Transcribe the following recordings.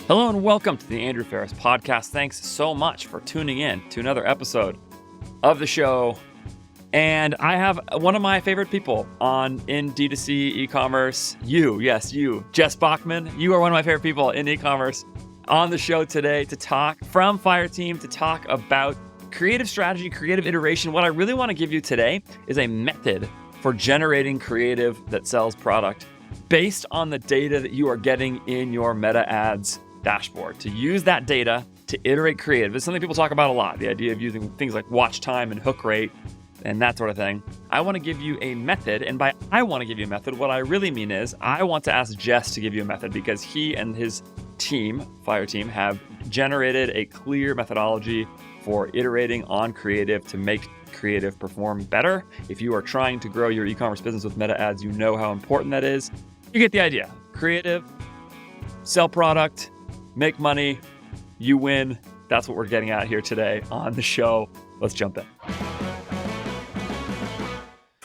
Hello and welcome to the Andrew Ferris Podcast. Thanks so much for tuning in to another episode of the show. And I have one of my favorite people in D2C e-commerce. You, Jess Bachman. You are one of my favorite people in e-commerce on the show today to talk from Fireteam, to talk about creative strategy, creative iteration. What I really want to give you today is a method for generating creative that sells product based on the data that you are getting in your meta ads dashboard. To use that data to iterate creative. It's something people talk about a lot, the idea of using things like watch time and hook rate and that sort of thing. I want to give you a method, and by I want to give you a method, what I really mean is I want to ask Jess to give you a method because he and his team, Fireteam, have generated a clear methodology for iterating on creative to make creative perform better. If you are trying to grow your e-commerce business with meta ads, you know how important that is. You get the idea. Creative, sell product, make money, you win. That's what we're getting at here today on the show. Let's jump in.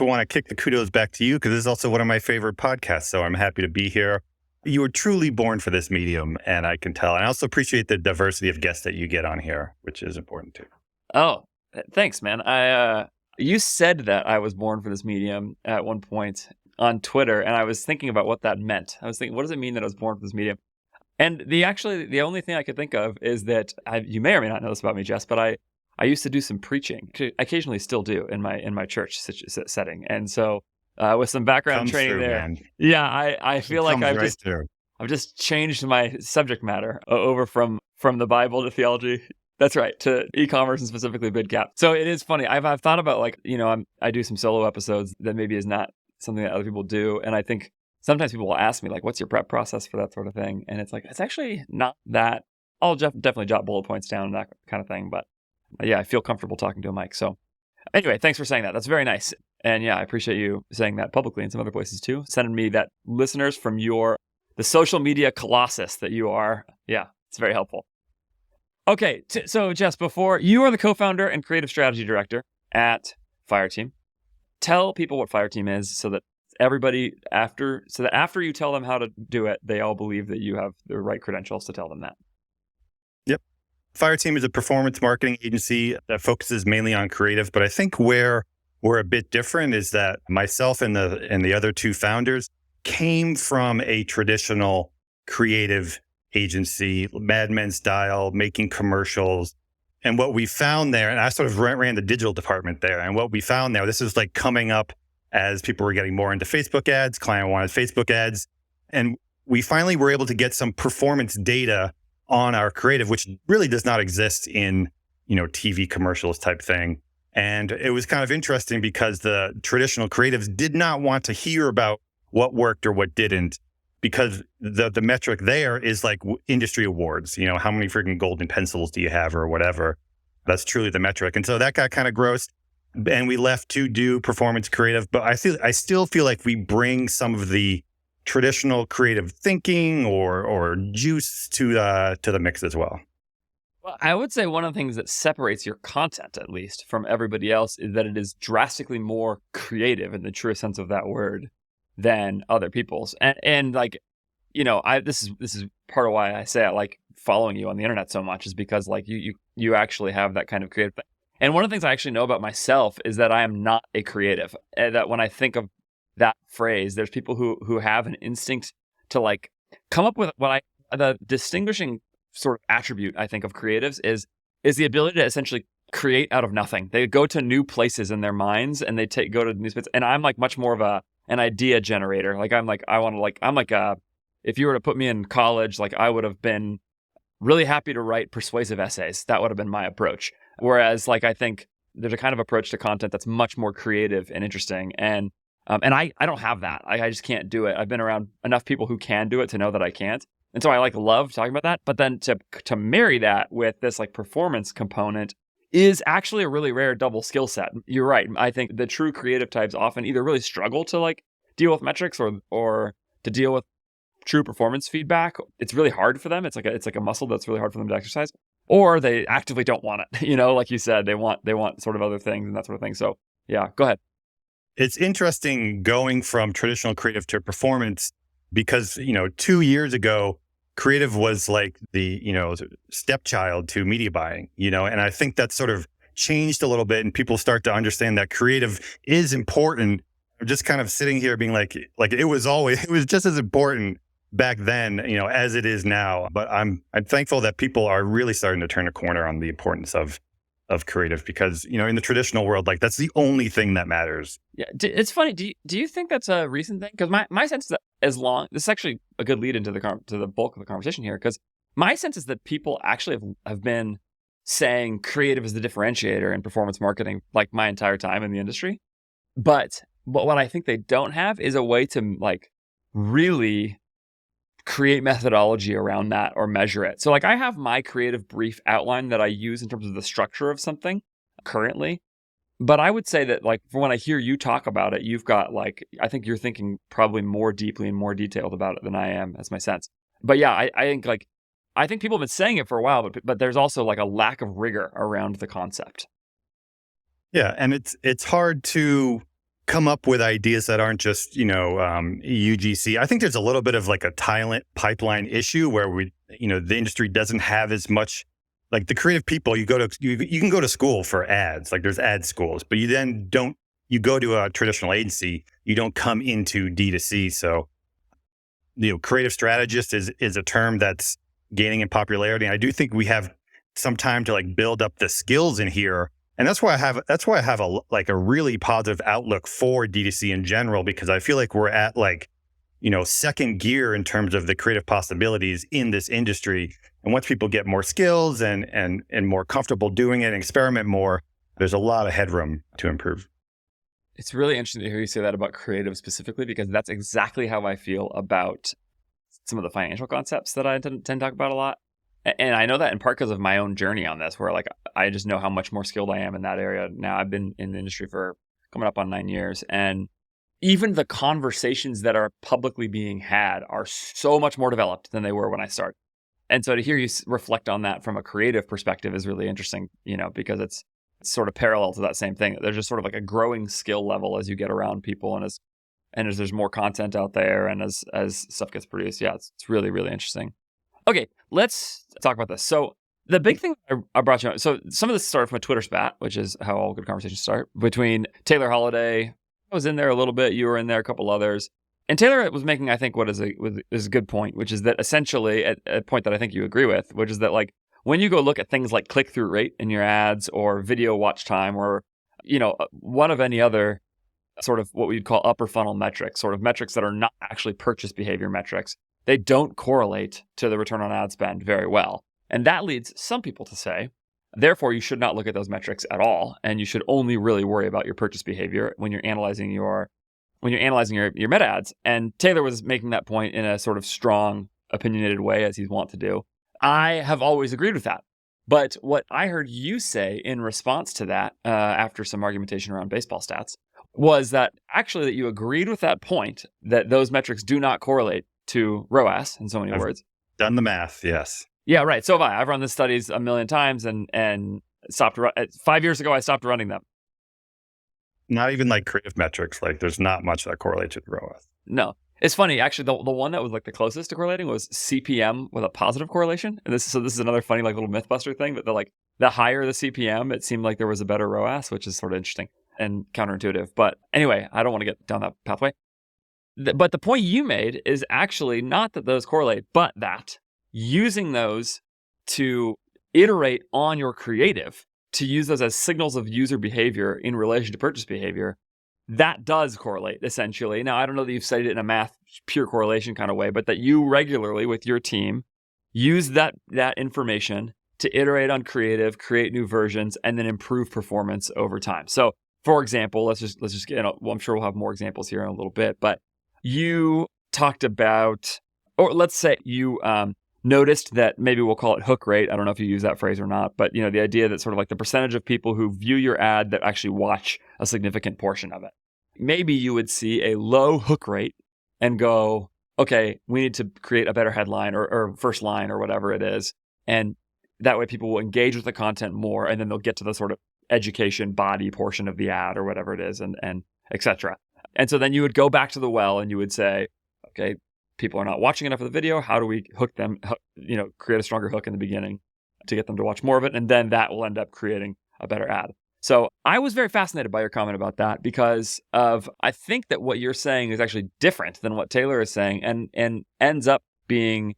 I want to kick the kudos back to you because this is also one of my favorite podcasts. So I'm happy to be here. You were truly born for this medium, and I can tell. And I also appreciate the diversity of guests that you get on here, which is important too. Oh, thanks, man. You said that I was born for this medium at one point on Twitter, and I was thinking about what that meant. I was thinking, what does it mean that I was born for this medium? And the only thing I could think of is that you may or may not know this about me, Jess, but I used to do some preaching. I occasionally still do in my church setting, and so with some background training there, man. Yeah, I feel like I've just changed my subject matter over from the Bible to theology. That's right, to e-commerce and specifically BidCap. So it is funny. I've thought about I do some solo episodes that maybe is not something that other people do, and I think sometimes people will ask me what's your prep process for that sort of thing, and it's it's actually not that. I'll definitely jot bullet points down and that kind of thing, but yeah, I feel comfortable talking to a mic. So anyway, thanks for saying that. That's very nice. And yeah, I appreciate you saying that publicly in some other places too. Sending me that listeners from the social media colossus that you are. Yeah, it's very helpful. Okay, so Jess, before you are the co-founder and creative strategy director at Fireteam. Tell people what Fireteam is so that after you tell them how to do it, they all believe that you have the right credentials to tell them that. Yep. Fireteam is a performance marketing agency that focuses mainly on creative, but I think where we're a bit different is that myself and the other two founders came from a traditional creative agency, Mad Men style, making commercials. And what we found there, and I sort of ran the digital department there, and what we found there, this was coming up as people were getting more into Facebook ads, client wanted Facebook ads. And we finally were able to get some performance data on our creative, which really does not exist in, TV commercials type thing. And it was kind of interesting because the traditional creatives did not want to hear about what worked or what didn't, because the metric there is industry awards, how many freaking golden pencils do you have or whatever. That's truly the metric. And so that got kind of gross. And we left to do performance creative, but I still feel like we bring some of the traditional creative thinking or juice to the mix as well. Well, I would say one of the things that separates your content, at least, from everybody else is that it is drastically more creative in the true sense of that word than other people's. And this is part of why I say I like following you on the internet so much, is because you actually have that kind of creative thing. And one of the things I actually know about myself is that I am not a creative. And that when I think of that phrase, there's people who have an instinct to come up with the distinguishing sort of attribute, I think, of creatives is the ability to essentially create out of nothing. They go to new places in their minds and they go to new spaces. And I'm much more of an idea generator. If you were to put me in college, I would have been really happy to write persuasive essays. That would have been my approach. Whereas I think there's a kind of approach to content that's much more creative and interesting. And I don't have that. I just can't do it. I've been around enough people who can do it to know that I can't. And so I love talking about that. But then to marry that with this performance component is actually a really rare double skill set. You're right. I think the true creative types often either really struggle to deal with metrics or to deal with true performance feedback. It's really hard for them. It's like a muscle that's really hard for them to exercise. Or they actively don't want it. Like you said, they want sort of other things and that sort of thing. So yeah, go ahead. It's interesting going from traditional creative to performance because, 2 years ago, creative was like the, stepchild to media buying, and I think that's sort of changed a little bit and people start to understand that creative is important. I'm just kind of sitting here being like it was just as important back then, as it is now. But I'm thankful that people are really starting to turn a corner on the importance of creative because, in the traditional world, like that's the only thing that matters. Yeah, it's funny. Do you think that's a recent thing? Because my sense is that this is actually a good lead into the bulk of the conversation here. Because my sense is that people actually have been saying creative is the differentiator in performance marketing like my entire time in the industry. But what I think they don't have is a way to like really create methodology around that or measure it. So like I have my creative brief outline that I use in terms of the structure of something currently. But I would say that like from when I hear you talk about it, you've got like, I think you're thinking probably more deeply and more detailed about it than I am. That's my sense. But yeah, I think people have been saying it for a while, but there's also like a lack of rigor around the concept. Yeah. And it's hard to come up with ideas that aren't just, UGC. I think there's a little bit of like a talent pipeline issue where the industry doesn't have as much, like the creative people, you can go to school for ads, like there's ad schools, but you go to a traditional agency, you don't come into D2C. So, creative strategist is a term that's gaining in popularity. And I do think we have some time to like build up the skills in here. And that's why I have a really positive outlook for D2C in general, because I feel like we're at like, second gear in terms of the creative possibilities in this industry. And once people get more skills and more comfortable doing it and experiment more, there's a lot of headroom to improve. It's really interesting to hear you say that about creative specifically, because that's exactly how I feel about some of the financial concepts that I tend to talk about a lot. And I know that in part because of my own journey on this, where like I just know how much more skilled I am in that area. Now I've been in the industry for coming up on 9 years, and even the conversations that are publicly being had are so much more developed than they were when I started. And so to hear you reflect on that from a creative perspective is really interesting, because it's sort of parallel to that same thing. There's just sort of like a growing skill level as you get around people and as there's more content out there and as stuff gets produced. Yeah, it's really, really interesting. Okay, let's talk about this. So the big thing I brought you on, so some of this started from a Twitter spat, which is how all good conversations start, between Taylor Holiday. I was in there a little bit. You were in there, a couple others. And Taylor was making, I think, what is a good point, which is that essentially, at a point that I think you agree with, which is that like when you go look at things like click-through rate in your ads or video watch time or, one of any other sort of what we'd call upper funnel metrics, sort of metrics that are not actually purchase behavior metrics, they don't correlate to the return on ad spend very well. And that leads some people to say, therefore, you should not look at those metrics at all. And you should only really worry about your purchase behavior when you're analyzing your meta ads. And Taylor was making that point in a sort of strong, opinionated way, as he's wont to do. I have always agreed with that. But what I heard you say in response to that, after some argumentation around baseball stats, was that actually that you agreed with that point, that those metrics do not correlate to ROAS, in so many words. Done the math, yes. Yeah, right. So have I. I've run the studies a million times and stopped. 5 years ago, I stopped running them. Not even like creative metrics. Like there's not much that correlates with ROAS. No. It's funny, actually, the one that was like the closest to correlating was CPM with a positive correlation. And this is another funny like little Mythbuster thing, but the higher the CPM, it seemed like there was a better ROAS, which is sort of interesting and counterintuitive. But anyway, I don't want to get down that pathway. But the point you made is actually not that those correlate, but that using those to iterate on your creative, to use those as signals of user behavior in relation to purchase behavior, that does correlate, essentially. Now, I don't know that you've studied it in a math pure correlation kind of way, but that you regularly with your team use that information to iterate on creative, create new versions, and then improve performance over time. So, for example, let's just get, I'm sure we'll have more examples here in a little bit, but you talked about, or let's say you noticed that, maybe we'll call it hook rate. I don't know if you use that phrase or not, but the idea that sort of like the percentage of people who view your ad that actually watch a significant portion of it. Maybe you would see a low hook rate and go, okay, we need to create a better headline or first line or whatever it is. And that way people will engage with the content more, and then they'll get to the sort of education body portion of the ad or whatever it is, and et cetera. And so then you would go back to the well and you would say, okay, people are not watching enough of the video. How do we hook them, create a stronger hook in the beginning to get them to watch more of it? And then that will end up creating a better ad. So I was very fascinated by your comment about that because I think that what you're saying is actually different than what Taylor is saying and ends up being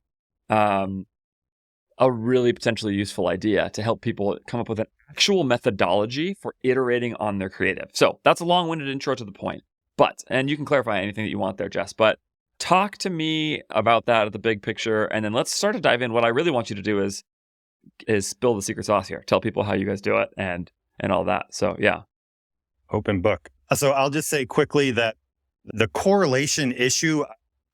a really potentially useful idea to help people come up with an actual methodology for iterating on their creative. So that's a long-winded intro to the point. And you can clarify anything that you want there, Jess, but talk to me about that at the big picture, and then let's start to dive in. What I really want you to do is spill the secret sauce here. Tell people how you guys do it and all that. So yeah. Open book. So I'll just say quickly that the correlation issue,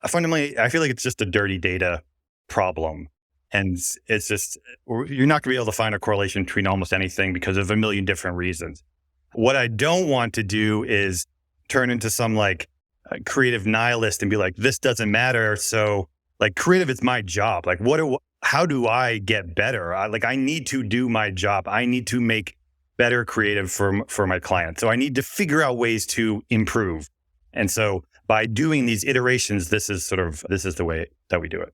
fundamentally, I feel like it's just a dirty data problem. And it's just, you're not going to be able to find a correlation between almost anything because of a million different reasons. What I don't want to do is turn into some like creative nihilist and be like, this doesn't matter. So like creative is my job. Like how do I get better? I need to do my job. I need to make better creative for my clients. So I need to figure out ways to improve. And so by doing these iterations, this is the way that we do it.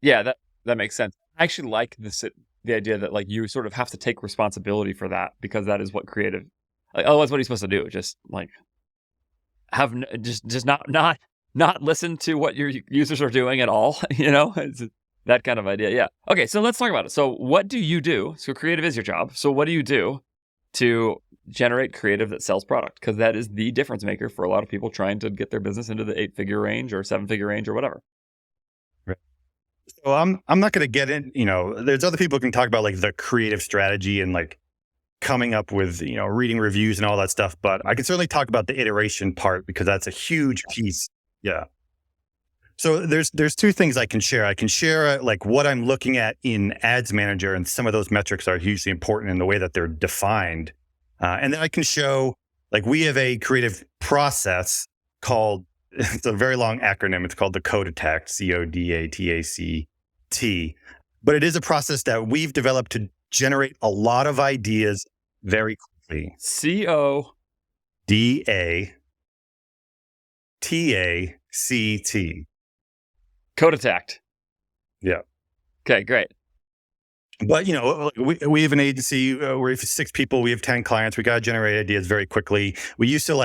Yeah, that makes sense. I actually like the idea that like you sort of have to take responsibility for that because that is what creative, like, otherwise what are you supposed to do? Just like have just not listen to what your users are doing at all, It's that kind of idea. Yeah. Okay, so let's talk about it. So what do you do? So creative is your job. So what do you do to generate creative that sells product? Because that is the difference maker for a lot of people trying to get their business into the 8-figure range or 7-figure range or whatever. Right. So I'm not going to get in, there's other people who can talk about like the creative strategy and like coming up with, reading reviews and all that stuff. But I can certainly talk about the iteration part because that's a huge piece. Yeah. So there's two things I can share. I can share like what I'm looking at in Ads Manager, and some of those metrics are hugely important in the way that they're defined. And then I can show like we have a creative process called, it's a very long acronym. It's called the CODATACT, CODATACT. But it is a process that we've developed to generate a lot of ideas very quickly. CODATACT. CODATACT. Yeah. Okay, great. But, we have an agency where we have 6 people, we have 10 clients. We got to generate ideas very quickly. We used to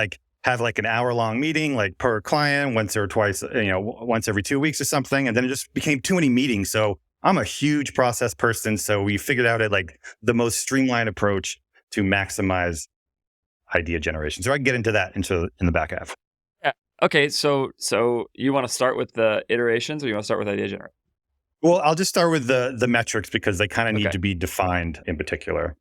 have an hour-long meeting, like per client, once or twice, once every 2 weeks or something. And then it just became too many meetings. So I'm a huge process person. So we figured out the most streamlined approach to maximize idea generation. So I can get into that in the back half. Yeah. Okay. So you want to start with the iterations or you want to start with idea generation? Well, I'll just start with the metrics because they kind of need to be defined in particular.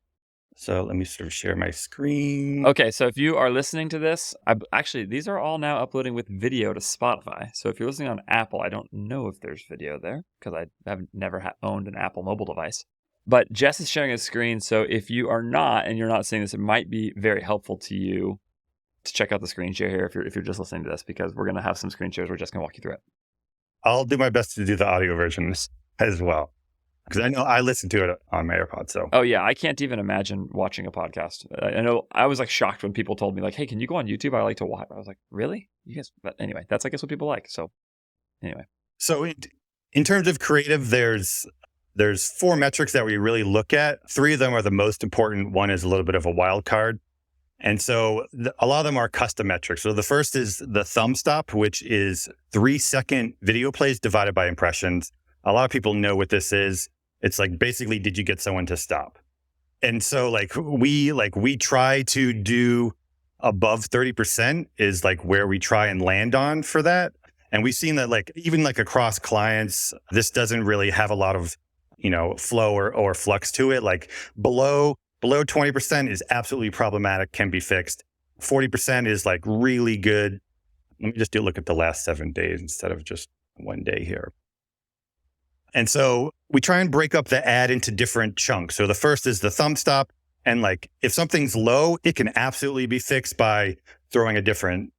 So let me sort of share my screen. Okay, so if you are listening to this, actually, these are all now uploading with video to Spotify. So if you're listening on Apple, I don't know if there's video there because I have never owned an Apple mobile device. But Jess is sharing a screen, so if you are not and you're not seeing this, it might be very helpful to you to check out the screen share here if you're just listening to this, because we're going to have some screen shares. We're just going to walk you through it. I'll do my best to do the audio version as well, because I know I listen to it on my AirPods. So. Oh yeah, I can't even imagine watching a podcast. I know I was shocked when people told me "Hey, can you go on YouTube? I like to watch." I was like, "Really? You guys?" But anyway, that's I guess what people like. So anyway. So in terms of creative, there's 4 metrics that we really look at. 3 of them are the most important. One is a little bit of a wild card. And so a lot of them are custom metrics. So the first is the thumb stop, which is 3-second video plays divided by impressions. A lot of people know what this is. It's basically, did you get someone to stop? And so we try to do above 30% is where we try and land on for that. And we've seen that even across clients, this doesn't really have a lot of, flow or flux to it. Below 20% is absolutely problematic, can be fixed. 40% is really good. Let me just look at the last 7 days instead of just one day here. And so we try and break up the ad into different chunks. So the first is the thumb stop. And if something's low, it can absolutely be fixed by throwing a different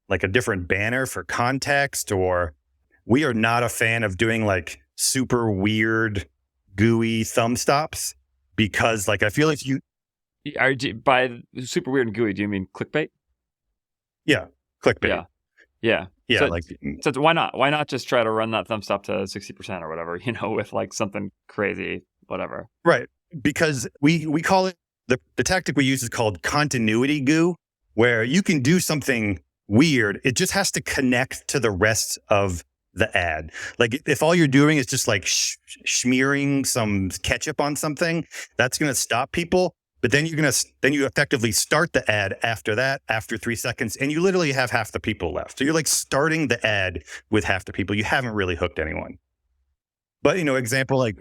banner for context, or we are not a fan of doing super weird, gooey thumb stops because I feel you... By super weird and gooey, do you mean clickbait? Yeah, clickbait. Yeah. Yeah, So, so why not? Why not just try to run that thumbs up to 60% or whatever, with like something crazy, whatever. right. Because we call it, the tactic we use is called continuity goo, where you can do something weird. It just has to connect to the rest of the ad. Like if all you're doing is just like smearing some ketchup on something, that's going to stop people. But then then you effectively start the ad after that, after 3 seconds, and you literally have half the people left. So you're like starting the ad with half the people. You haven't really hooked anyone. But, example, like,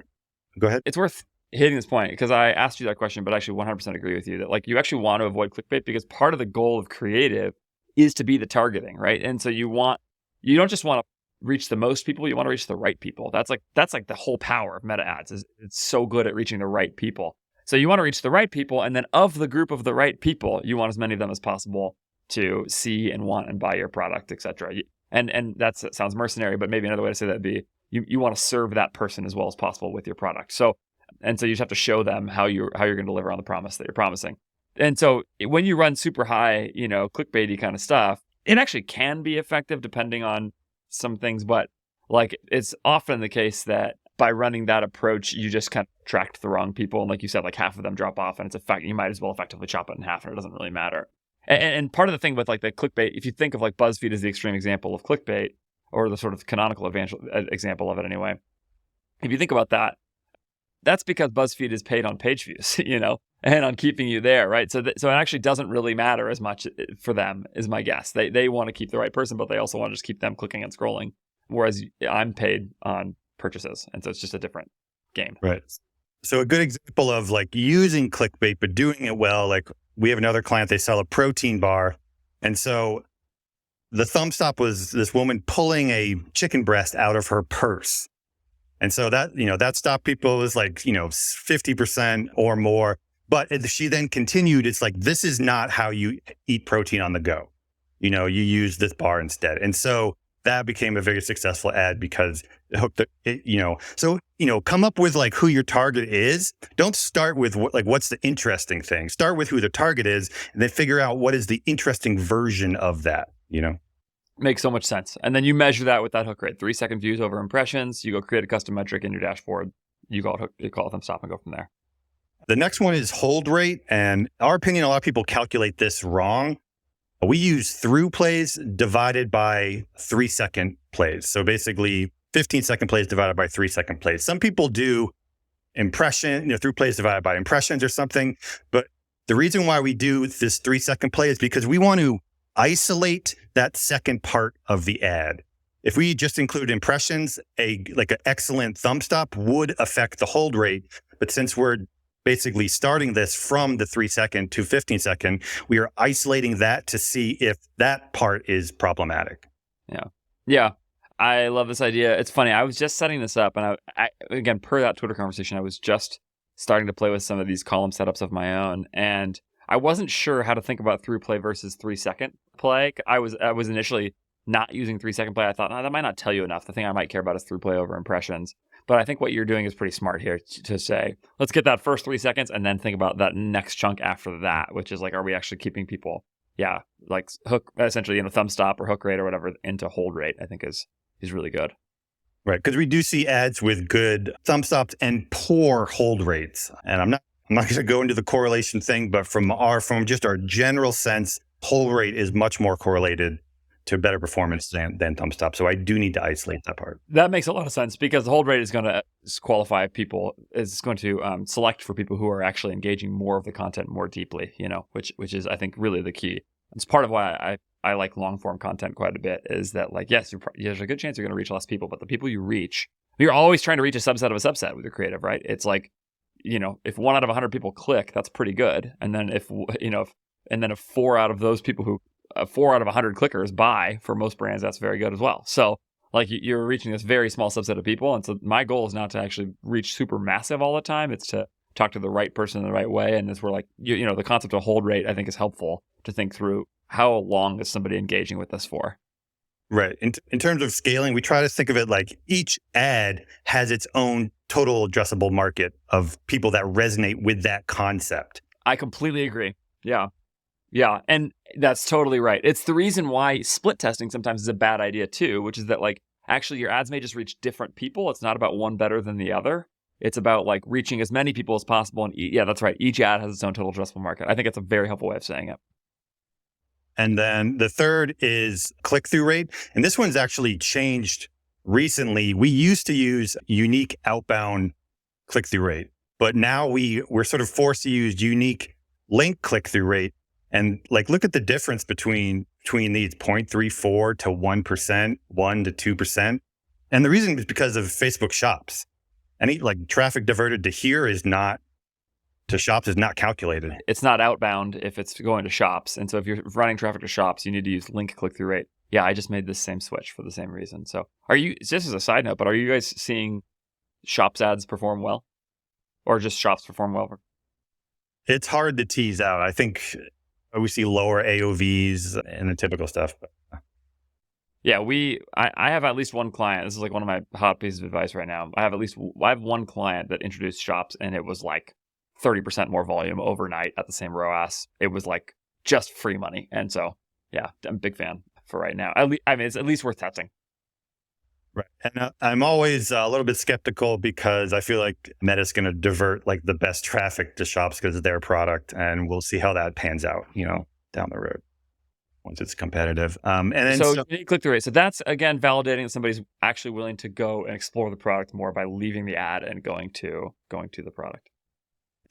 go ahead. It's worth hitting this point because I asked you that question, but I actually 100% agree with you that like you actually want to avoid clickbait because part of the goal of creative is to be the targeting, right? And so you don't just want to reach the most people, you want to reach the right people. That's like the whole power of meta ads is it's so good at reaching the right people. So you want to reach the right people, and then of the group of the right people, you want as many of them as possible to see and want and buy your product, etc. And that sounds mercenary, but maybe another way to say that would be you want to serve that person as well as possible with your product. So you just have to show them how you're going to deliver on the promise that you're promising. And so when you run super high, clickbaity kind of stuff, it actually can be effective depending on some things, but like it's often the case that by running that approach, you just kind of attract the wrong people. And like you said, like half of them drop off, and it's a fact you might as well effectively chop it in half, and it doesn't really matter. And part of the thing with like the clickbait, if you think of like BuzzFeed as the extreme example of clickbait, or the sort of canonical example of it anyway, if you think about that, that's because BuzzFeed is paid on page views, and on keeping you there, right? So it actually doesn't really matter as much for them, is my guess. They want to keep the right person, but they also want to just keep them clicking and scrolling. Whereas I'm paid on purchases, and so it's just a different game. Right. So a good example of like using clickbait but doing it well, like we have another client, they sell a protein bar, and so the thumb stop was this woman pulling a chicken breast out of her purse. And so that, that stopped people. It was like, 50% or more. But she then continued, it's like, this is not how you eat protein on the go. You use this bar instead. And so that became a very successful ad because it hooked so, come up with like who your target is. Don't start with what's the interesting thing. Start with who the target is and then figure out what is the interesting version of that, Makes so much sense. And then you measure that with that hook rate, 3-second views over impressions. You go create a custom metric in your dashboard. You call it thumb stop and go from there. The next one is hold rate. And in our opinion, a lot of people calculate this wrong. We use through plays divided by 3-second plays. So basically 15-second plays divided by 3-second plays. Some people do impression, through plays divided by impressions or something. But the reason why we do this 3-second play is because we want to isolate that second part of the ad. If we just include impressions, an excellent thumb stop would affect the hold rate. But since we're basically starting this from the 3-second to 15-second, we are isolating that to see if that part is problematic. Yeah. I love this idea. It's funny. I was just setting this up, and I again, per that Twitter conversation, I was just starting to play with some of these column setups of my own, and I wasn't sure how to think about through play versus 3-second play. I was initially not using 3-second play. I thought, that might not tell you enough. The thing I might care about is through play over impressions. But I think what you're doing is pretty smart here to say, let's get that first 3 seconds and then think about that next chunk after that, which is like, are we actually keeping people, like hook, essentially, thumb stop or hook rate or whatever into hold rate, I think is really good. Right. Because we do see ads with good thumb stops and poor hold rates. And I'm not going to go into the correlation thing, but from just our general sense, hold rate is much more correlated to better performance than thumb stop. So I do need to isolate that part. That makes a lot of sense because the hold rate is going to qualify people, is going to select for people who are actually engaging more of the content more deeply, which is, I think, really the key. It's part of why I like long form content quite a bit, is that like, yes, there's a good chance you're going to reach less people, but the people you reach, you're always trying to reach a subset of a subset with your creative, right? It's like, if 1 out of 100 people click, that's pretty good. And then if 4 out of those people who 4 out of 100 clickers buy for most brands, that's very good as well. So like you're reaching this very small subset of people. And so my goal is not to actually reach super massive all the time. It's to talk to the right person in the right way. And that's where like, the concept of hold rate, I think, is helpful to think through how long is somebody engaging with this for. Right. In terms of scaling, we try to think of it like each ad has its own total addressable market of people that resonate with that concept. I completely agree. Yeah. Yeah, and that's totally right. It's the reason why split testing sometimes is a bad idea too, which is that like actually your ads may just reach different people. It's not about one better than the other. It's about like reaching as many people as possible. And yeah, that's right. Each ad has its own total addressable market. I think it's a very helpful way of saying it. And then the third is click-through rate. And this one's actually changed recently. We used to use unique outbound click-through rate, but now we're sort of forced to use unique link click-through rate. And like, look at the difference between these 0.34 to 1%, 1 to 2%. And the reason is because of Facebook Shops. Any like traffic diverted to here is not to Shops is not calculated. It's not outbound if it's going to Shops. And so if you're running traffic to Shops, you need to use link click-through rate. Yeah, I just made this same switch for the same reason. So just as a side note, but are you guys seeing Shops ads perform well? Or just Shops perform well? It's hard to tease out. I think we see lower AOVs and the typical stuff. Yeah, I have at least one client. This is like one of my hot pieces of advice right now. I have one client that introduced Shops, and it was like 30% more volume overnight at the same ROAS. It was like just free money. And so, yeah, I'm a big fan for right now. I mean, it's at least worth testing. Right. And I'm always a little bit skeptical because I feel like Meta's going to divert like the best traffic to Shops because of their product. And we'll see how that pans out, down the road once it's competitive. And then so click-through rate. So that's, again, validating that somebody's actually willing to go and explore the product more by leaving the ad and going to the product.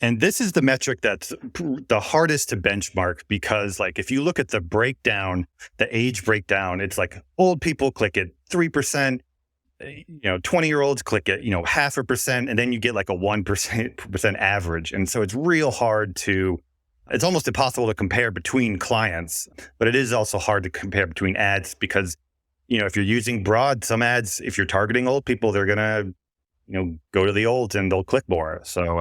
And this is the metric that's the hardest to benchmark because like if you look at the breakdown, the age breakdown, it's like old people click it 3%, 20-year-olds click it, 0.5%, and then you get like a 1% average. And so it's real hard it's almost impossible to compare between clients, but it is also hard to compare between ads because, if you're using broad, some ads, if you're targeting old people, they're going to, go to the olds and they'll click more. So,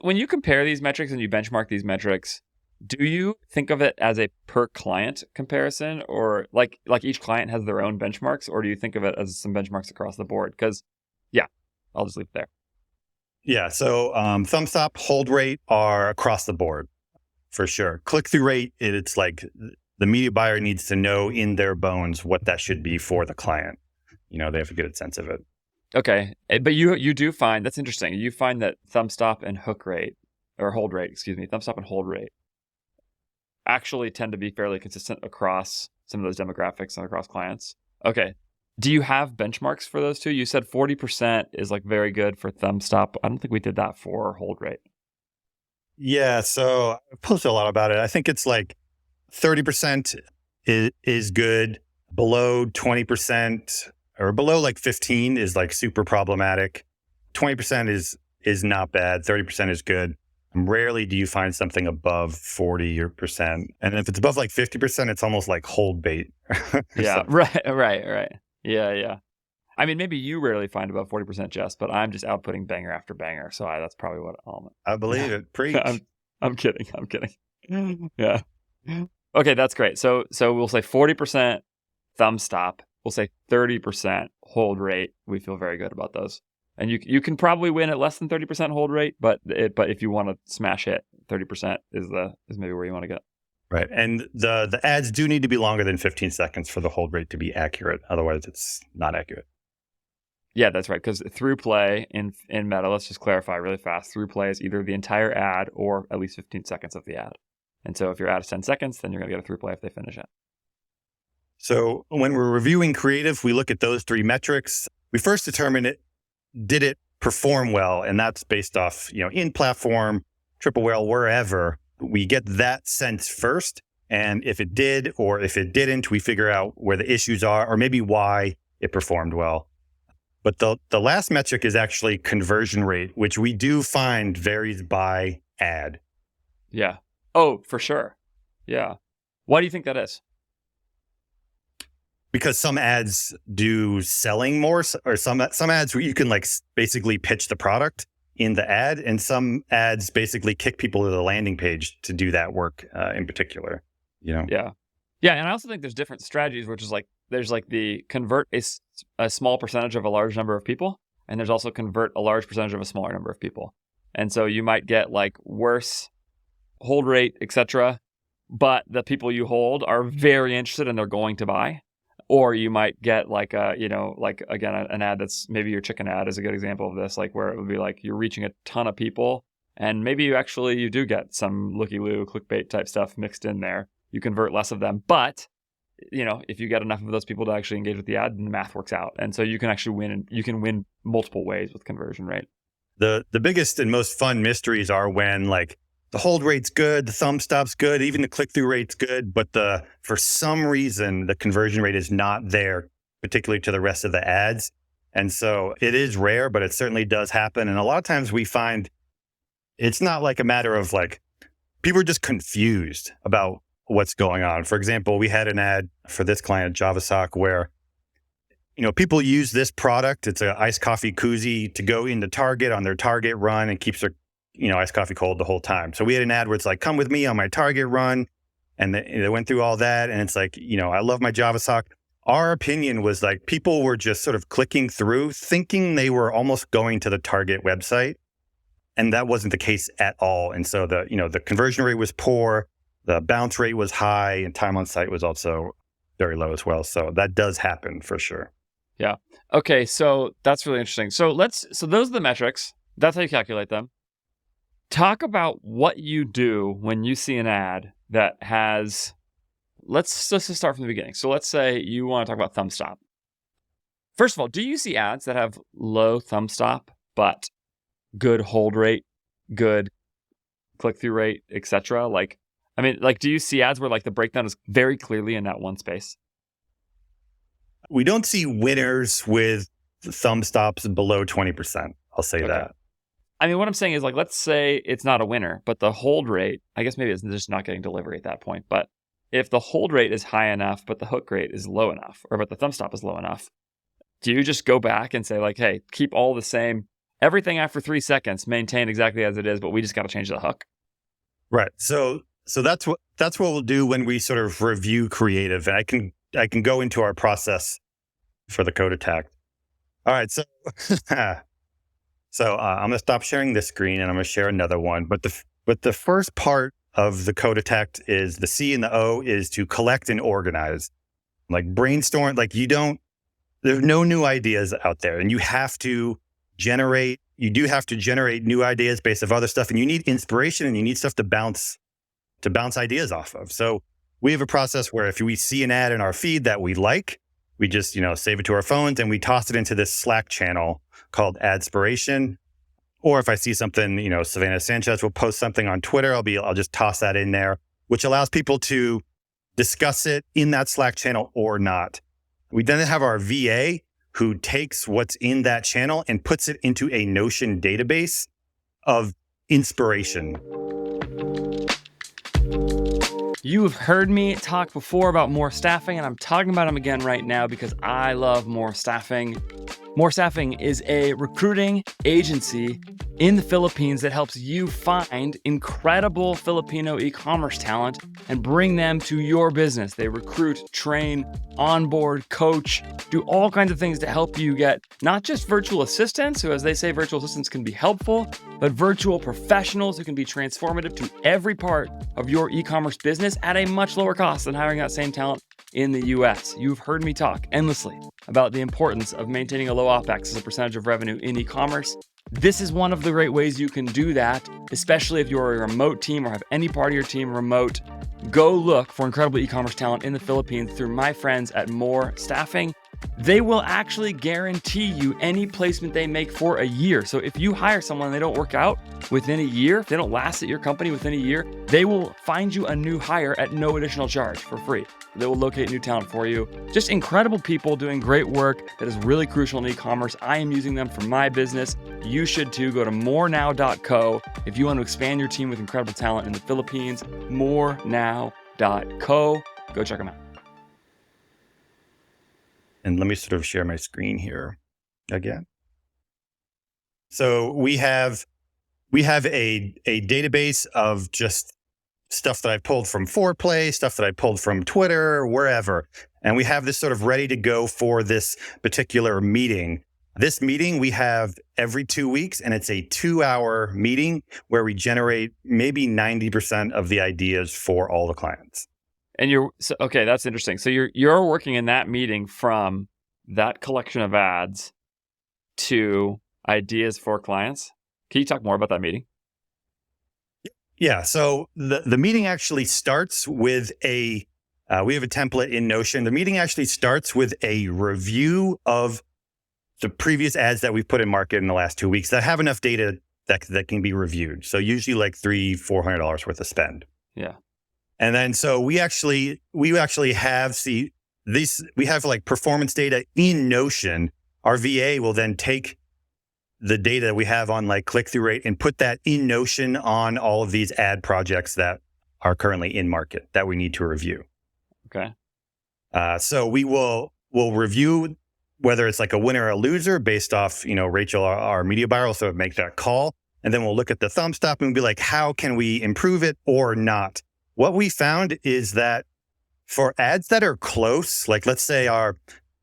when you compare these metrics and you benchmark these metrics, do you think of it as a per client comparison or like each client has their own benchmarks, or do you think of it as some benchmarks across the board? Because yeah, I'll just leave it there. Yeah. So thumb stop, hold rate are across the board for sure. Click-through rate, it's like the media buyer needs to know in their bones what that should be for the client. They have to get a sense of it. Okay. But you do find, that's interesting. You find that thumb stop and hold rate, thumb stop and hold rate actually tend to be fairly consistent across some of those demographics and across clients. Okay. Do you have benchmarks for those two? You said 40% is like very good for thumb stop. I don't think we did that for hold rate. Yeah. So I posted a lot about it. I think it's like 30% is good. Below 20% or below like 15 is like super problematic. 20% is not bad. 30% is good. Rarely do you find something above 40%. And if it's above like 50%, it's almost like hold bait. Yeah, right. Yeah. I mean, maybe you rarely find above 40%, Jess, but I'm just outputting banger after banger. So that's probably what I believe it. Preach. I'm kidding. Yeah. Okay, that's great. So we'll say 40% thumb stop. We'll say 30% hold rate. We feel very good about those. And you can probably win at less than 30% hold rate, but if you want to smash it, 30% is maybe where you want to get. Right. And the ads do need to be longer than 15 seconds for the hold rate to be accurate. Otherwise, it's not accurate. Yeah, that's right. Because through play in Meta, let's just clarify really fast. Through play is either the entire ad or at least 15 seconds of the ad. And so if your ad is 10 seconds, then you're going to get a through play if they finish it. So when we're reviewing creative, we look at those three metrics. We first determine did it perform well? And that's based off, in platform, triple whale, wherever. We get that sense first. And if it did or if it didn't, we figure out where the issues are or maybe why it performed well. But the last metric is actually conversion rate, which we do find varies by ad. Yeah. Oh, for sure. Yeah. Why do you think that is? Because some ads do selling more, or some ads where you can like basically pitch the product in the ad, and some ads basically kick people to the landing page to do that work in particular. Yeah, and I also think there's different strategies, which is like there's like the convert a small percentage of a large number of people, and there's also convert a large percentage of a smaller number of people, and so you might get like worse hold rate, etc., but the people you hold are very interested and they're going to buy. Or you might get like again, an ad that's maybe your chicken ad is a good example of this, like where it would be like you're reaching a ton of people and maybe you do get some looky-loo clickbait type stuff mixed in there. You convert less of them, but if you get enough of those people to actually engage with the ad, then the math works out. And so you can actually win, and you can win multiple ways with conversion rate. The biggest and most fun mysteries are when like the hold rate's good, the thumb stop's good, even the click-through rate's good, but for some reason, the conversion rate is not there, particularly to the rest of the ads. And so it is rare, but it certainly does happen. And a lot of times we find it's not like a matter of like, people are just confused about what's going on. For example, we had an ad for this client, JavaSock, where people use this product. It's an iced coffee koozie to go into Target on their Target run and keeps their iced coffee cold the whole time. So we had an ad where it's like, come with me on my Target run. And they went through all that. And it's like, I love my JavaSock. Our opinion was like, people were just sort of clicking through, thinking they were almost going to the Target website. And that wasn't the case at all. And so the conversion rate was poor, the bounce rate was high, and time on site was also very low as well. So that does happen for sure. Yeah. Okay. So that's really interesting. So those are the metrics. That's how you calculate them. Talk about what you do when you see an ad that has, let's just start from the beginning. So let's say you want to talk about thumb stop. First of all, do you see ads that have low thumb stop, but good hold rate, good click-through rate, etc.? Do you see ads where like the breakdown is very clearly in that one space? We don't see winners with thumb stops below 20%. I'll say that. What I'm saying is like, let's say it's not a winner, but the hold rate, I guess maybe it's just not getting delivery at that point. But if the hold rate is high enough, but the hook rate is low enough, but the thumb stop is low enough, do you just go back and say like, hey, keep all the same, everything after 3 seconds, maintain exactly as it is, but we just got to change the hook? Right. So that's what we'll do when we sort of review creative. And I can go into our process for the code attack. All right. So I'm going to stop sharing this screen and I'm going to share another one. But the first part of the code attack is the C and the O is to collect and organize, like brainstorm. Like there's no new ideas out there, and you have to generate new ideas based off other stuff, and you need inspiration and you need stuff to bounce ideas off of. So we have a process where if we see an ad in our feed that we like, we just save it to our phones and we toss it into this Slack channel called Adspiration. Or if I see something, Savannah Sanchez will post something on Twitter, I'll just toss that in there, which allows people to discuss it in that Slack channel or not. We then have our VA who takes what's in that channel and puts it into a Notion database of inspiration. You've heard me talk before about More Staffing, and I'm talking about them again right now because I love More Staffing. More Staffing is a recruiting agency in the Philippines that helps you find incredible Filipino e-commerce talent and bring them to your business. They recruit, train, onboard, coach, do all kinds of things to help you get not just virtual assistants, who, as they say, virtual assistants can be helpful, but virtual professionals who can be transformative to every part of your e-commerce business at a much lower cost than hiring that same talent in the US. You've heard me talk endlessly about the importance of maintaining a low OPEX as a percentage of revenue in e-commerce. This is one of the great ways you can do that, especially if you're a remote team or have any part of your team remote. Go look for incredible e-commerce talent in the Philippines through my friends at More Staffing. They will actually guarantee you any placement they make for a year. So if you hire someone and they don't work out within a year, if they don't last at your company within a year, they will find you a new hire at no additional charge for free. They will locate new talent for you. Just incredible people doing great work that is really crucial in e-commerce. I am using them for my business. You should too. Go to morenow.co if you want to expand your team with incredible talent in the Philippines. morenow.co. Go check them out. And let me sort of share my screen here again. So we have a database of just stuff that I pulled from Foreplay, stuff that I pulled from Twitter, wherever. And we have this sort of ready to go for this particular meeting. This meeting we have every 2 weeks, and it's a 2-hour meeting where we generate maybe 90% of the ideas for all the clients. And okay, that's interesting. So you're working in that meeting from that collection of ads to ideas for clients. Can you talk more about that meeting? Yeah. So the meeting actually starts with we have a template in Notion. The meeting actually starts with a review of the previous ads that we've put in market in the last 2 weeks that have enough data that can be reviewed. So usually like $300-$400 worth of spend. Yeah. And then so we actually have we have like performance data in Notion. Our VA will then take the data that we have on like click-through rate and put that in Notion on all of these ad projects that are currently in market that we need to review. Okay. So we'll review whether it's like a winner or a loser based off, Rachel, our media buyer, will sort of make that call. And then we'll look at the thumbstop and be like, how can we improve it or not? What we found is that for ads that are close, like let's say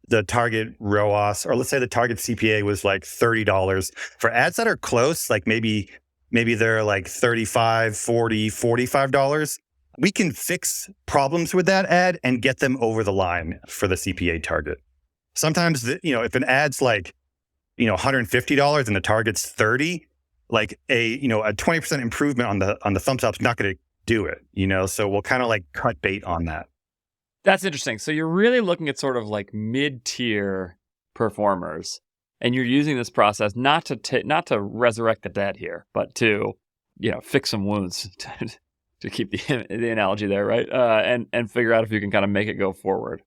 the target ROAS, or let's say the target CPA was like $30. For ads that are close, like maybe they're like $35, $40, $45, we can fix problems with that ad and get them over the line for the CPA target. Sometimes, if an ad's like, $150 and the target's 30, like a 20% improvement on the thumbs up's not going to do it, so we'll kind of like cut bait on that. That's interesting. So you're really looking at sort of like mid-tier performers, and you're using this process not to resurrect the dead here, but to, fix some wounds to keep the analogy there, right? And figure out if you can kind of make it go forward.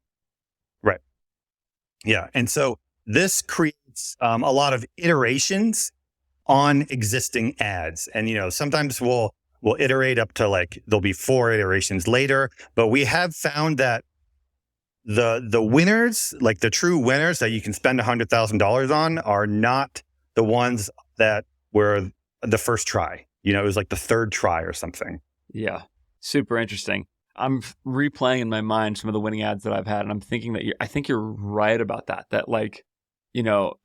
Right. Yeah. And so this creates a lot of iterations on existing ads. And, sometimes we'll iterate up to like, there'll be 4 iterations later, but we have found that the winners, like the true winners that you can spend $100,000 on, are not the ones that were the first try. It was like the third try or something. Yeah. Super interesting. I'm replaying in my mind some of the winning ads that I've had, and I'm thinking that I think you're right about that. That like,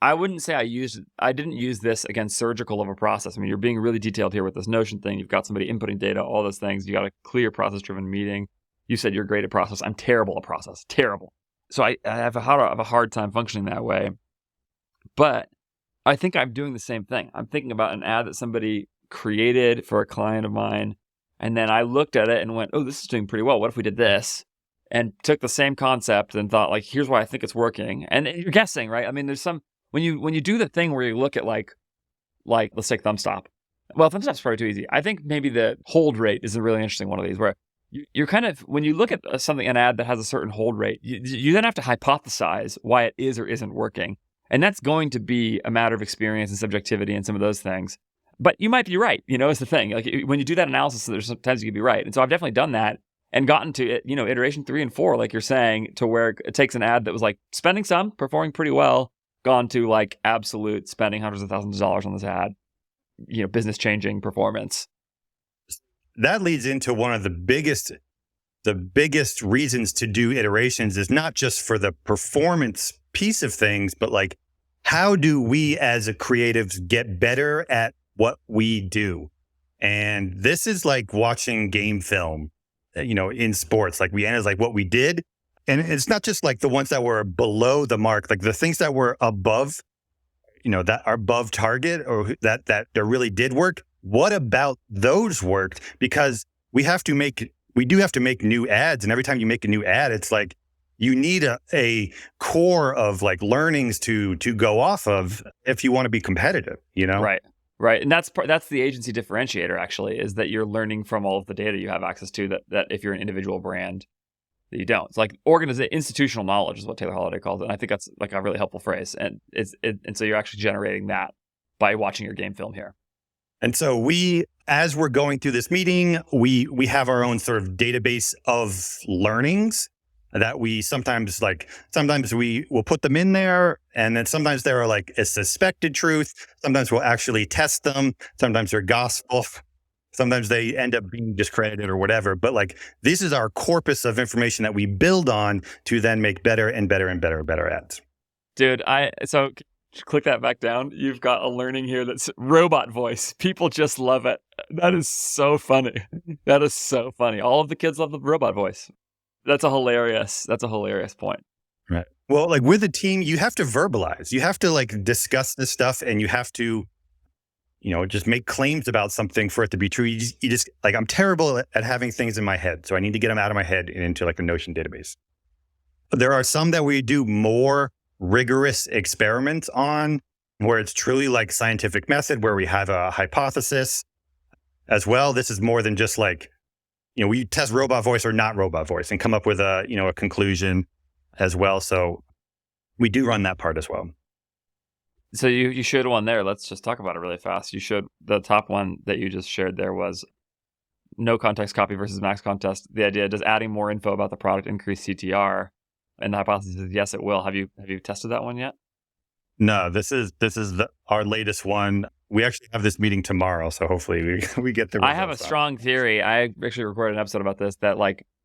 I wouldn't say I didn't use this against surgical of a process. I mean, you're being really detailed here with this Notion thing. You've got somebody inputting data, all those things. You got a clear process-driven meeting. You said you're great at process. I'm terrible at process. Terrible. So I have a hard time functioning that way. But I think I'm doing the same thing. I'm thinking about an ad that somebody created for a client of mine, and then I looked at it and went, oh, this is doing pretty well. What if we did this? And took the same concept and thought, like, here's why I think it's working. And you're guessing, right? I mean, there's some, when you do the thing where you look at like let's take thumbstop. Well, thumbstop's probably too easy. I think maybe the hold rate is a really interesting one of these, where you're kind of, when you look at an ad that has a certain hold rate, you then have to hypothesize why it is or isn't working. And that's going to be a matter of experience and subjectivity and some of those things. But you might be right, is the thing. Like when you do that analysis, there's sometimes you can be right. And so I've definitely done that and gotten to it, iteration 3 and 4, like you're saying, to where it takes an ad that was like spending some, performing pretty well, gone to like absolute spending hundreds of thousands of dollars on this ad, business changing performance. That leads into one of the biggest reasons to do iterations is not just for the performance piece of things, but like, how do we as a creatives get better at what we do? And this is like watching game film, in sports. Like we analyze like what we did. And it's not just like the ones that were below the mark, like the things that were above, that are above target or that really did work. What about those worked? Because we do have to make new ads. And every time you make a new ad, it's like, you need a core of like learnings to go off of if you want to be competitive, Right. And that's the agency differentiator, actually, is that you're learning from all of the data you have access to that if you're an individual brand, that you don't. It's like institutional knowledge is what Taylor Holiday calls it. And I think that's like a really helpful phrase. And and so you're actually generating that by watching your game film here. And so as we're going through this meeting, we have our own sort of database of learnings that we sometimes we will put them in there, and then sometimes there are like a suspected truth. Sometimes we'll actually test them. Sometimes they're gospel. Sometimes they end up being discredited or whatever. But like, this is our corpus of information that we build on to then make better and better and better and better ads. Dude, so click that back down. You've got a learning here that's robot voice. People just love it. That is so funny. That is so funny. All of the kids love the robot voice. That's a hilarious point. Right. Well, like with a team, you have to verbalize. You have to like discuss this stuff, and you have to, just make claims about something for it to be true. You just like, I'm terrible at having things in my head, so I need to get them out of my head and into like a Notion database. There are some that we do more rigorous experiments on, where it's truly like scientific method, where we have a hypothesis as well. This is more than just like, we test robot voice or not robot voice and come up with a conclusion as well. So we do run that part as well. So you showed one there. Let's just talk about it really fast. You showed the top one that you just shared there was no context copy versus max context. The idea, does adding more info about the product increase CTR? And the hypothesis is yes, it will. Have you tested that one yet? No, this is our latest one. We actually have this meeting tomorrow, so hopefully we get the results. I have a strong theory. I actually recorded an episode about this that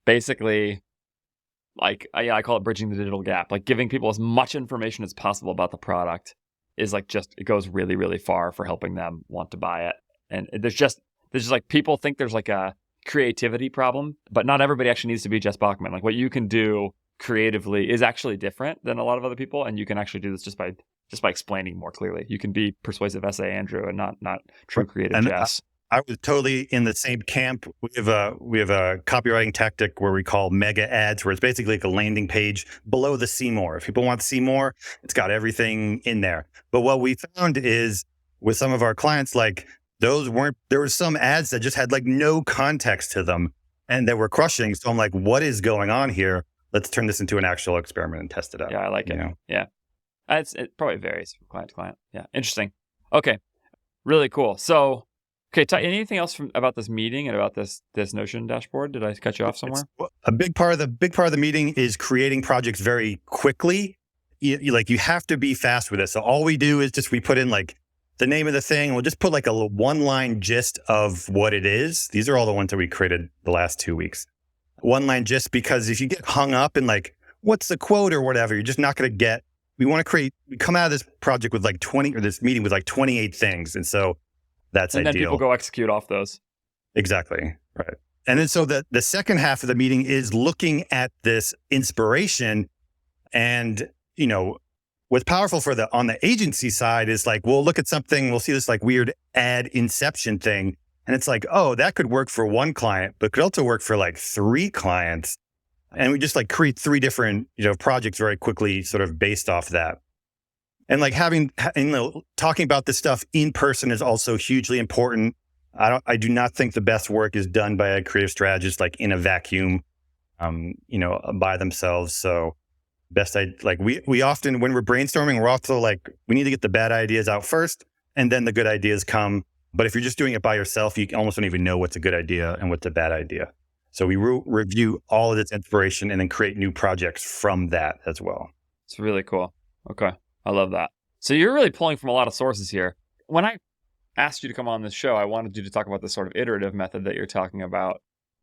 basically I call it bridging the digital gap. Like giving people as much information as possible about the product is it goes really, really far for helping them want to buy it. And there's just people think there's like a creativity problem, but not everybody actually needs to be Jess Bachman. Like what you can do creatively is actually different than a lot of other people, and you can actually do this just by explaining more clearly. You can be persuasive essay Andrew and not true creative Jess. I was totally in the same camp. We have a copywriting tactic where we call mega ads, where it's basically like a landing page below the see more. If people want to see more, it's got everything in there. But what we found is with some of our clients, like there were some ads that just had like no context to them and that were crushing. So I'm like, what is going on here? Let's turn this into an actual experiment and test it out. Yeah, I like it. Yeah. It probably varies from client to client. Yeah. Interesting. Okay. Really cool. So, okay. Anything else about this meeting and about this Notion dashboard? Did I cut you off somewhere? A big part of the meeting is creating projects very quickly. You have to be fast with this. So all we do is we put in like the name of the thing. We'll just put like a one-line gist of what it is. These are all the ones that we created the last 2 weeks. One-line gist, because if you get hung up in like, what's the quote or whatever, you're just not going to get. We come out of this project with like 20, or this meeting with like 28 things. And so that's ideal. And then people go execute off those. Exactly. Right. And then so the second half of the meeting is looking at this inspiration. And, what's powerful on the agency side is like, we'll look at something, we'll see this like weird ad inception thing. And it's like, oh, that could work for one client, but could also work for like 3 clients. And we just like create 3 different, projects very quickly, sort of based off that. And like talking about this stuff in person is also hugely important. I do not think the best work is done by a creative strategist, like in a vacuum, by themselves. So we often, when we're brainstorming, we're also like, we need to get the bad ideas out first, and then the good ideas come. But if you're just doing it by yourself, you almost don't even know what's a good idea and what's a bad idea. So we review all of its inspiration and then create new projects from that as well. It's really cool. Okay. I love that. So you're really pulling from a lot of sources here. When I asked you to come on this show, I wanted you to talk about the sort of iterative method that you're talking about.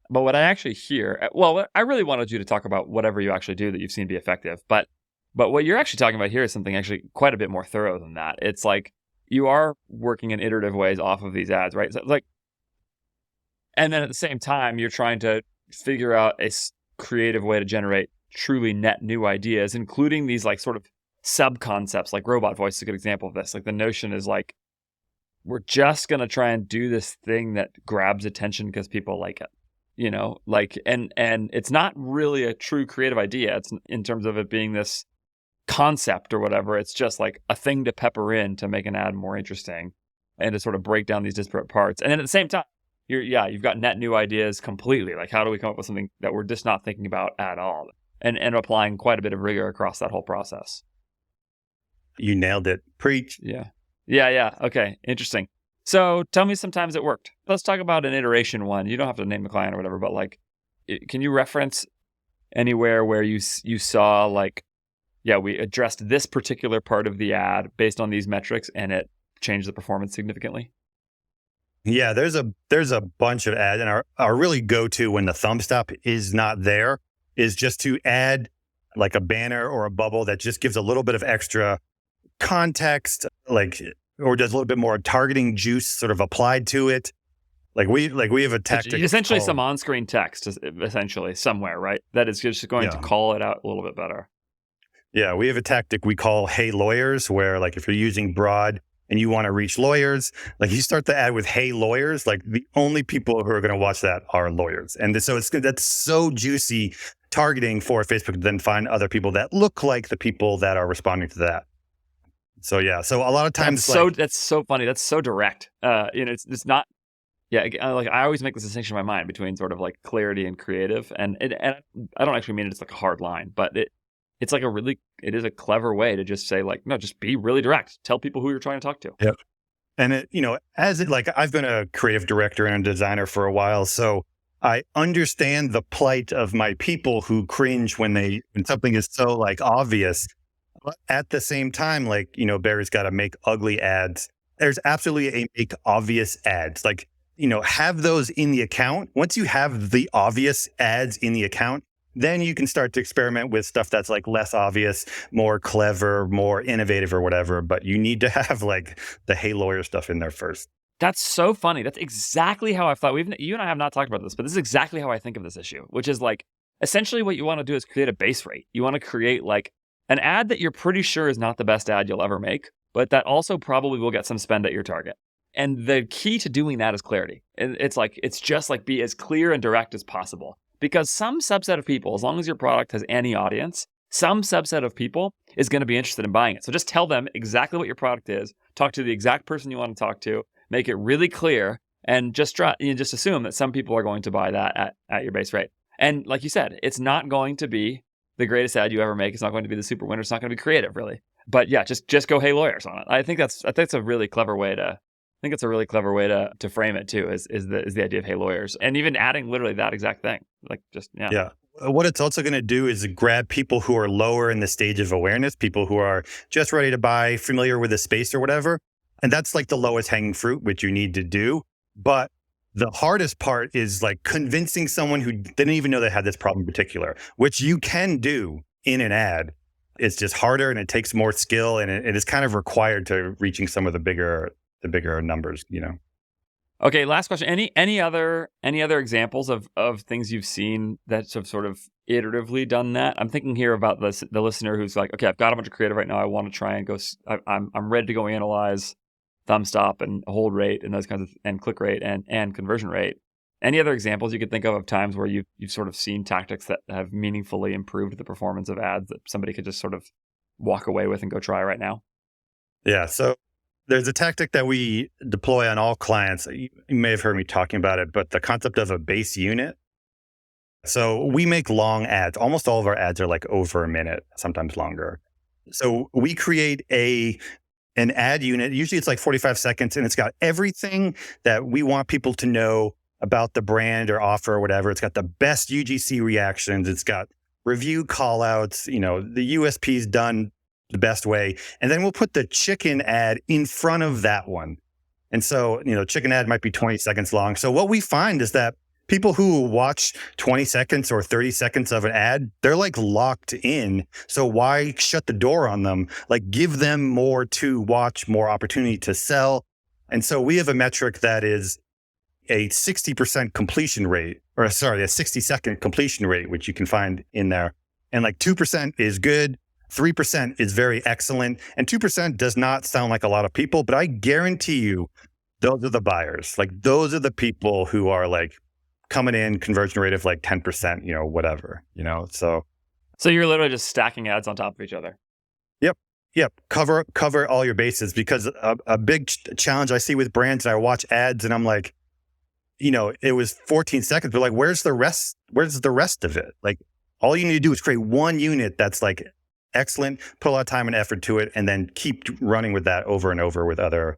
But what I actually hear, I really wanted you to talk about whatever you actually do that you've seen be effective. But what you're actually talking about here is something actually quite a bit more thorough than that. It's like you are working in iterative ways off of these ads, right? So and then at the same time, you're trying to figure out a creative way to generate truly net new ideas, including these like sort of sub-concepts, like robot voice is a good example of this. Like the notion is like, we're just going to try and do this thing that grabs attention because people like it, and it's not really a true creative idea. It's in terms of it being this concept or whatever. It's just like a thing to pepper in to make an ad more interesting and to sort of break down these disparate parts. And then at the same time, you've got net new ideas completely. Like, how do we come up with something that we're just not thinking about at all? And applying quite a bit of rigor across that whole process. You nailed it. Preach. Yeah. Okay. Interesting. So tell me sometimes it worked. Let's talk about an iteration one. You don't have to name the client or whatever, but like, can you reference anywhere where you saw like, we addressed this particular part of the ad based on these metrics and it changed the performance significantly? Yeah, there's a bunch of ads, and our really go-to when the thumb stop is not there is just to add like a banner or a bubble that just gives a little bit of extra context, like, or does a little bit more targeting juice sort of applied to it. Like we have a tactic. Essentially some on-screen text, essentially, somewhere, right? That is just going to call it out a little bit better. Yeah, we have a tactic we call Hey Lawyers, where like if you're using broad and you want to reach lawyers, like you start the ad with Hey Lawyers, like the only people who are going to watch that are lawyers. And so that's so juicy targeting for Facebook to then find other people that look like the people that are responding to that. So yeah, so a lot of times that's so funny. That's so direct. It's not. Yeah, like I always make this distinction in my mind between sort of like clarity and creative, and I don't actually mean it's like a hard line, but it's like it is a clever way to just say like, no, just be really direct. Tell people who you're trying to talk to. Yep. And I've been a creative director and a designer for a while, so I understand the plight of my people who cringe when something is so like obvious. But at the same time, like, Barry's got to make ugly ads. There's absolutely a make obvious ads. Like, have those in the account. Once you have the obvious ads in the account, then you can start to experiment with stuff that's like less obvious, more clever, more innovative or whatever. But you need to have like the Hey Lawyer stuff in there first. That's so funny. That's exactly how I thought. You and I have not talked about this, but this is exactly how I think of this issue, which is like, essentially what you want to do is create a base rate. You want to create like an ad that you're pretty sure is not the best ad you'll ever make, but that also probably will get some spend at your target. And the key to doing that is clarity. It's just like be as clear and direct as possible. Because some subset of people, as long as your product has any audience, some subset of people is going to be interested in buying it. So just tell them exactly what your product is, talk to the exact person you want to talk to, make it really clear, and just assume that some people are going to buy that at your base rate. And like you said, it's not going to be the greatest ad you ever make. It's not going to be the super winner. It's not going to be creative, really. But yeah, just go Hey Lawyers on it. I think that's a really clever way to. I think it's a really clever way to frame it too. Is the idea of Hey Lawyers, and even adding literally that exact thing. Like just yeah. Yeah. What it's also going to do is grab people who are lower in the stage of awareness, people who are just ready to buy, familiar with the space or whatever. And that's like the lowest hanging fruit, which you need to do. But the hardest part is like convincing someone who didn't even know they had this problem in particular, which you can do in an ad. It's just harder and it takes more skill, and it is kind of required to reaching some of the bigger numbers, Okay, last question. Any other examples of things you've seen that have sort of iteratively done that? I'm thinking here about the listener who's like, okay, I've got a bunch of creative right now. I want to try and go. I'm ready to go analyze thumb stop and hold rate and those kinds of, and click rate and conversion rate. Any other examples you could think of times where you've sort of seen tactics that have meaningfully improved the performance of ads that somebody could just sort of walk away with and go try right now? Yeah. So there's a tactic that we deploy on all clients. You may have heard me talking about it, but the concept of a base unit. So we make long ads. Almost all of our ads are like over a minute, sometimes longer. So we create an ad unit. Usually it's like 45 seconds, and it's got everything that we want people to know about the brand or offer or whatever. It's got the best UGC reactions. It's got review call outs, the USP's done the best way. And then we'll put the chicken ad in front of that one. And so, chicken ad might be 20 seconds long. So what we find is that people who watch 20 seconds or 30 seconds of an ad, they're like locked in. So why shut the door on them? Like give them more to watch, more opportunity to sell. And so we have a metric that is a 60% completion rate, a 60-second completion rate, which you can find in there. And like 2% is good. 3% is very excellent, and 2% does not sound like a lot of people, but I guarantee you those are the buyers. Like those are the people who are like coming in conversion rate of like 10%, whatever, so you're literally just stacking ads on top of each other. Yep. Cover all your bases, because a big challenge I see with brands, and I watch ads and I'm like, it was 14 seconds, but like, where's the rest? Where's the rest of it? Like all you need to do is create one unit that's like excellent, put a lot of time and effort to it, and then keep running with that over and over with other.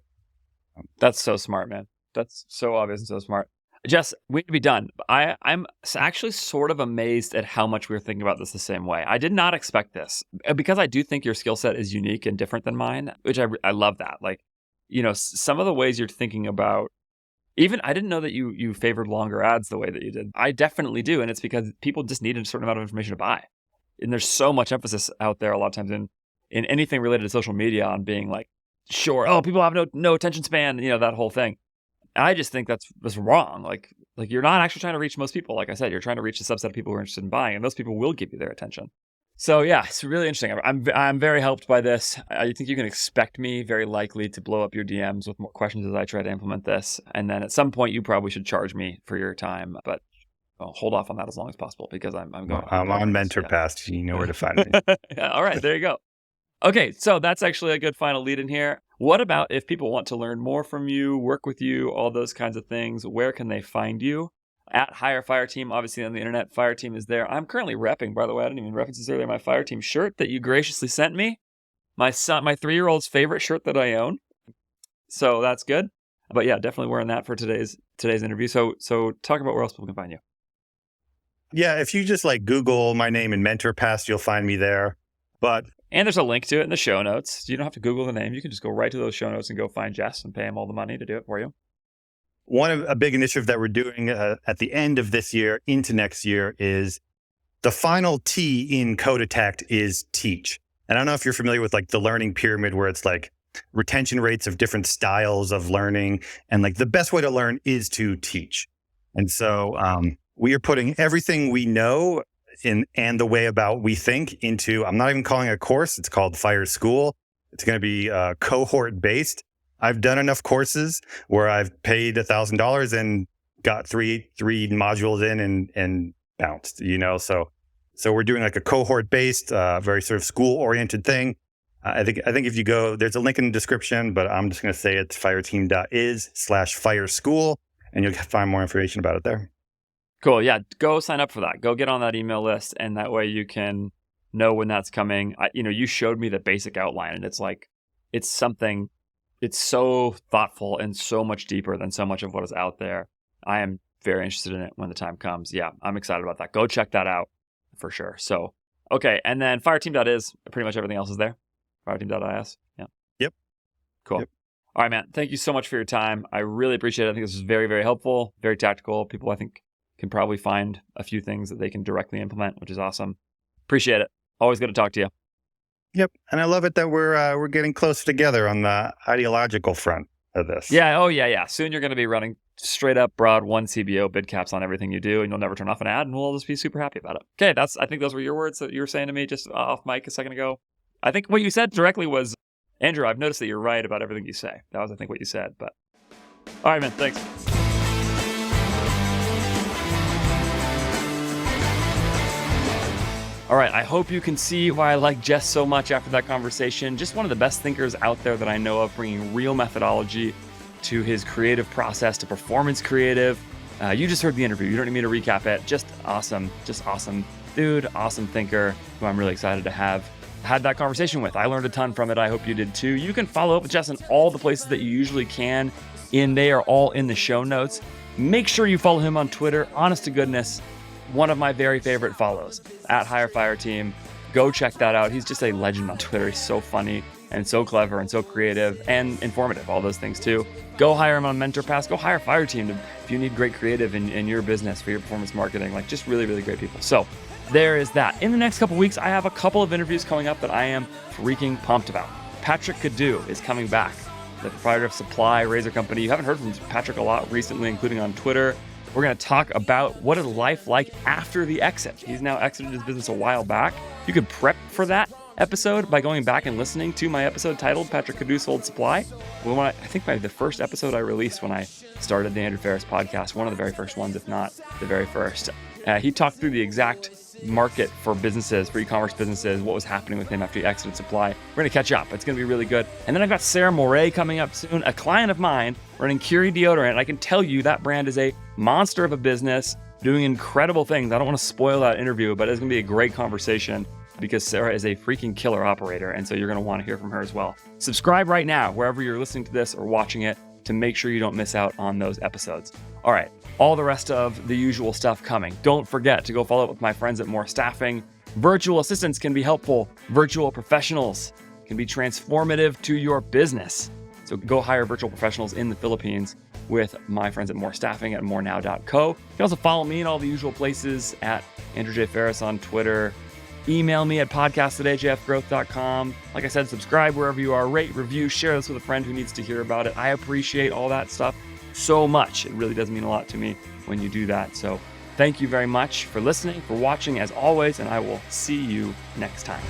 That's so smart, man. That's so obvious and so smart. Jess, we need to be done. I'm actually sort of amazed at how much we were thinking about this the same way. I did not expect this, because I do think your skill set is unique and different than mine, which I love that. Like, some of the ways you're thinking about, even I didn't know that you favored longer ads the way that you did. I definitely do, and it's because people just need a certain amount of information to buy. And there's so much emphasis out there a lot of times in anything related to social media on being like, sure, oh, people have no attention span, that whole thing. I just think that's wrong. Like you're not actually trying to reach most people. Like I said, you're trying to reach a subset of people who are interested in buying, and those people will give you their attention. So yeah, it's really interesting. I'm very helped by this. I think you can expect me very likely to blow up your DMs with more questions as I try to implement this. And then at some point, you probably should charge me for your time, but I'll hold off on that as long as possible because I'm going. I'm on MentorPass. You know where to find me. Yeah, all right, there you go. Okay, so that's actually a good final lead in here. What about if people want to learn more from you, work with you, all those kinds of things? Where can they find you? At Hire Fireteam, obviously on the internet, Fireteam is there. I'm currently repping, by the way, I didn't even reference this earlier, my Fireteam shirt that you graciously sent me. My 3-year-old's favorite shirt that I own. So that's good. But yeah, definitely wearing that for today's interview. So talk about where else people can find you. Yeah, if you just like Google my name in MentorPass, you'll find me there. And there's a link to it in the show notes. You don't have to Google the name. You can just go right to those show notes and go find Jess and pay him all the money to do it for you. A big initiative that we're doing at the end of this year into next year is the final T in Code Attack is teach. And I don't know if you're familiar with like the learning pyramid where it's like retention rates of different styles of learning. And like the best way to learn is to teach. And so we are putting everything we know and the way about we think into, I'm not even calling it a course. It's called Fire School. It's going to be cohort based. I've done enough courses where I've paid $1,000 and got three modules in and bounced, So we're doing like a cohort based, very sort of school oriented thing. I think if you go, there's a link in the description, but I'm just going to say it's fireteam.is/fireschool, and you'll find more information about it there. Cool. Yeah. Go sign up for that. Go get on that email list, and that way you can know when that's coming. You showed me the basic outline, and it's like, it's so thoughtful and so much deeper than so much of what is out there. I am very interested in it when the time comes. Yeah, I'm excited about that. Go check that out for sure. So, okay. And then fireteam.is, pretty much everything else is there. Fireteam.is. Yeah. Yep. Cool. Yep. All right, man. Thank you so much for your time. I really appreciate it. I think this is very, very helpful, very tactical. People, I think, can probably find a few things that they can directly implement, which is awesome. Appreciate it. Always good to talk to you. Yep. And I love it that we're getting closer together on the ideological front of this. Yeah. Oh, yeah. Soon you're going to be running straight up broad 1 CBO bid caps on everything you do, and you'll never turn off an ad, and we'll all just be super happy about it. Okay. I think those were your words that you were saying to me just off mic a second ago. I think what you said directly was, Andrew, I've noticed that you're right about everything you say. That was, I think, what you said. But all right, man. Thanks. All right, I hope you can see why I like Jess so much after that conversation. Just one of the best thinkers out there that I know of, bringing real methodology to his creative process, to performance creative. You just heard the interview. You don't need me to recap it. Just awesome dude, awesome thinker who I'm really excited to have had that conversation with. I learned a ton from it. I hope you did too. You can follow up with Jess in all the places that you usually can. They are all in the show notes. Make sure you follow him on Twitter. Honest to goodness, one of my very favorite follows, at Hire Fireteam. Go check that out. He's just a legend on Twitter. He's so funny and so clever and so creative and informative, all those things too. Go hire him on MentorPass. Go hire Fireteam if you need great creative in your business for your performance marketing. Like, just really, really great people. So there is that. In the next couple weeks, I have a couple of interviews coming up that I am freaking pumped about. Patrick Cadieux is coming back, the proprietor of Supply Razor Company. You haven't heard from Patrick a lot recently, including on Twitter. We're going to talk about what is life like after the exit. He's now exited his business a while back. You can prep for that episode by going back and listening to my episode titled Patrick Cadieux Sold Supply. I think the first episode I released when I started the Andrew Ferris podcast, one of the very first ones, if not the very first. He talked through the exact market for businesses, for e-commerce businesses, what was happening with him after he exited Supply. We're going to catch up. It's going to be really good. And then I've got Sarah Moret coming up soon, a client of mine running Curie Deodorant. And I can tell you that brand is a monster of a business doing incredible things. I don't want to spoil that interview, but it's going to be a great conversation because Sarah is a freaking killer operator. And so you're going to want to hear from her as well. Subscribe right now, wherever you're listening to this or watching it, to make sure you don't miss out on those episodes. All right, all the rest of the usual stuff coming. Don't forget to go follow up with my friends at More Staffing. Virtual assistants can be helpful. Virtual professionals can be transformative to your business. So go hire virtual professionals in the Philippines with my friends at More Staffing at morenow.co. You can also follow me in all the usual places at Andrew J. Ferris on Twitter, Email me at podcast@ajfgrowth.com. Like I said, subscribe wherever you are, rate, review, share this with a friend who needs to hear about it. I appreciate all that stuff so much. It really does mean a lot to me when you do that. So thank you very much for listening, for watching as always, and I will see you next time.